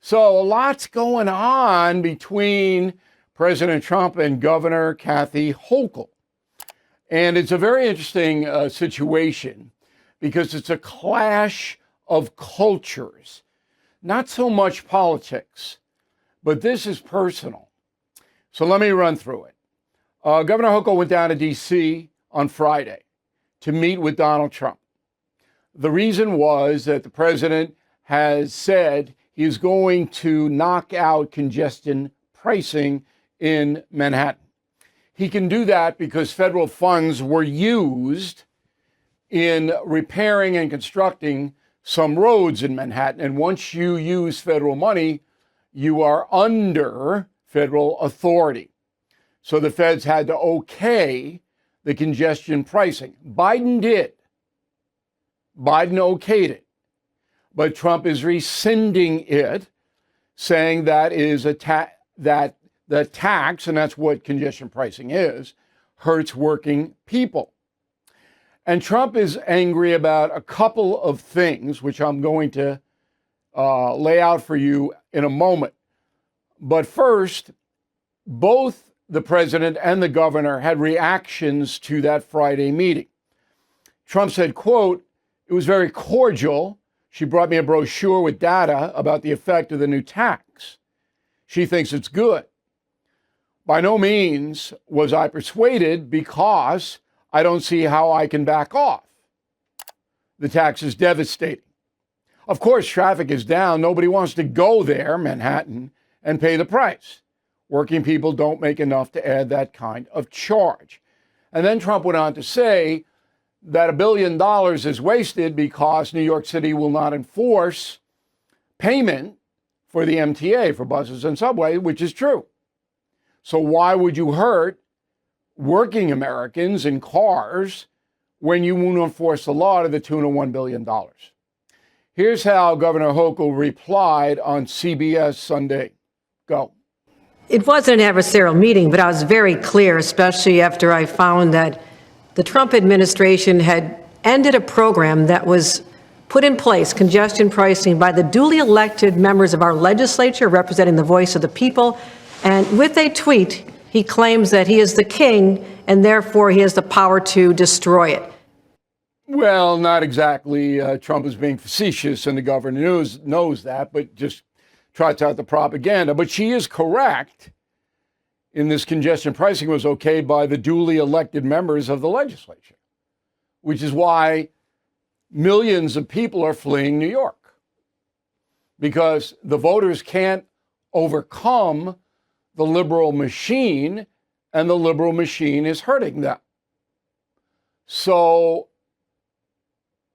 So a lot's going on between President Trump and Governor Kathy Hochul. And it's a very interesting situation because it's a clash of cultures, not so much politics, but this is personal. So let me run through it. Governor Hochul went down to D.C. on Friday to meet with Donald Trump. The reason was that the president has said he is going to knock out congestion pricing in Manhattan. He can do that because federal funds were used in repairing and constructing some roads in Manhattan. And once you use federal money, you are under federal authority. So the feds had to okay the congestion pricing. Biden did. Biden okayed it. But Trump is rescinding it, saying that is that the tax, and that's what congestion pricing is, hurts working people. And Trump is angry about a couple of things, which I'm going to lay out for you in a moment. But first, both the president and the governor had reactions to that Friday meeting. Trump said, quote, "It was very cordial. She brought me a brochure with data about the effect of the new tax. She thinks it's good. By no means was I persuaded because I don't see how I can back off. The tax is devastating. Of course, traffic is down. Nobody wants to go there, Manhattan, and pay the price. Working people don't make enough to add that kind of charge." And then Trump went on to say that $1 billion is wasted because New York City will not enforce payment for the MTA, for buses and subway, which is true. So why would you hurt working Americans in cars when you won't enforce the law to the tune of $1 billion? Here's how Governor Hochul replied on CBS Sunday. Go. It wasn't an adversarial meeting, but I was very clear, especially after I found that the Trump administration had ended a program that was put in place, congestion pricing, by the duly elected members of our legislature representing the voice of the people. And with a tweet, he claims that he is the king and therefore he has the power to destroy it. Well, not exactly. Trump is being facetious and the governor knows that, but just trots out the propaganda. But she is correct in this congestion pricing was okay by the duly elected members of the legislature, which is why millions of people are fleeing New York, because the voters can't overcome the liberal machine, and the liberal machine is hurting them. So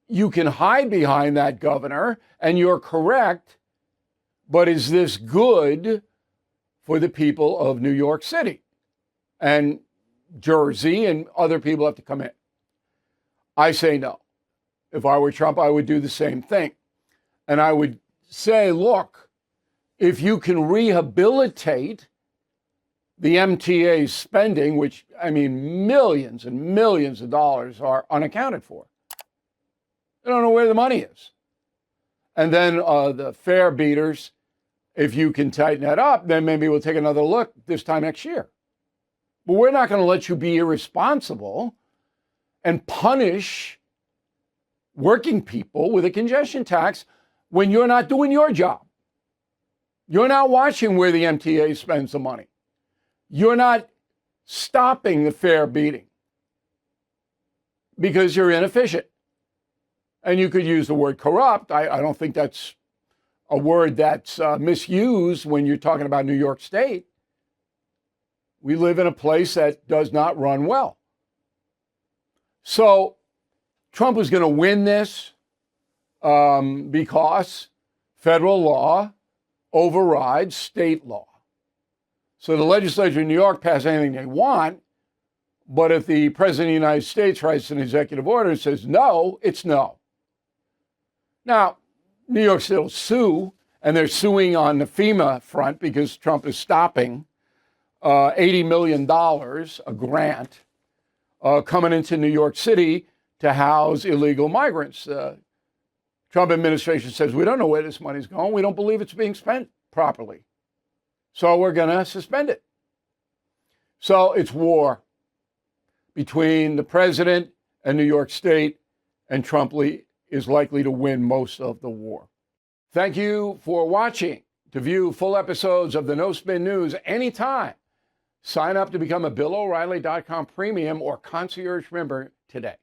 you can hide behind that, governor, and you're correct, but is this good for the people of New York City and Jersey, and other people have to come in? I say no. If I were Trump, I would do the same thing. And I would say, look, if you can rehabilitate the MTA spending, which, I mean, millions and millions of dollars are unaccounted for. I don't know where the money is. And then the fare beaters, if you can tighten that up, then maybe we'll take another look this time next year. But we're not going to let you be irresponsible and punish working people with a congestion tax when you're not doing your job. You're not watching where the MTA spends the money. You're not stopping the fare beating because you're inefficient. And you could use the word corrupt. I don't think that's a word that's misused when you're talking about New York State. We live in a place that does not run well. So Trump was going to win this because federal law overrides state law. So the legislature in New York pass anything they want, but if the president of the United States writes an executive order and says no, it's no. Now, New York State will sue, and they're suing on the FEMA front because Trump is stopping $80 million, a grant, coming into New York City to house illegal migrants. Trump administration says, we don't know where this money's going. We don't believe it's being spent properly. So we're going to suspend it. So it's war between the president and New York State, and Trump is likely to win most of the war. Thank you for watching. To view full episodes of the No Spin News anytime, sign up to become a BillO'Reilly.com premium or concierge member today.